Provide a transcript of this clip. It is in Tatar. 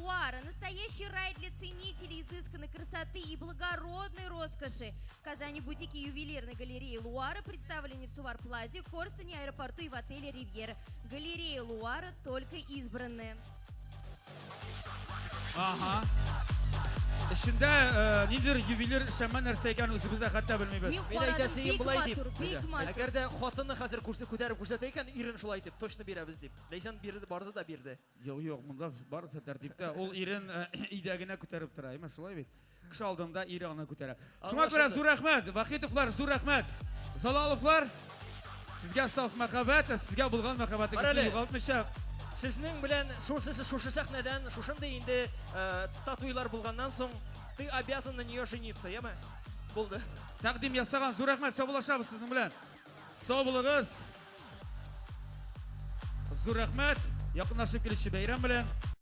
Луара. Настоящий рай для ценителей изысканной красоты и благородной роскоши. В Казани бутики ювелирной галереи Луара представлены в Сувар Плазе, Корстене, аэропорту и в отеле Ривьера. Галерея Луара только избранные. Aha. Shunda nidir ювелир шаман нәрсә икән үзебездә хәтта белмибез. Мен әйтәсем болай дип. Бик матур. Әгәр дә хатынны хәзер күтәреп күрсәтә икән, ирен шулай дип, точно бирәбез дип. Ләйсән бирде, барды да бирде. Юк, монда барысы тәртиптә. Ул ирен өйдә генә күтәреп тора, әйме шулай бит. Кеше алдында ире аны күтәрә. Шуңа күрә зур рәхмәт, Вахитовлар, зур рәхмәт. Залаловлар, сезгә саф мәхәббәт, сезгә булган мәхәббәтегезне югалтмыйча. Сезнең белән шушы сәхнәдән, шушында инде статуялар булганнан соң, ты обязан на нее жениться, яме? Булды. Тәкъдим ясаган зур рәхмәт, саубуллашабыз сезнең белән. Сау булыгыз. Зур рәхмәт, якынлашып килүче бәйрәм белән.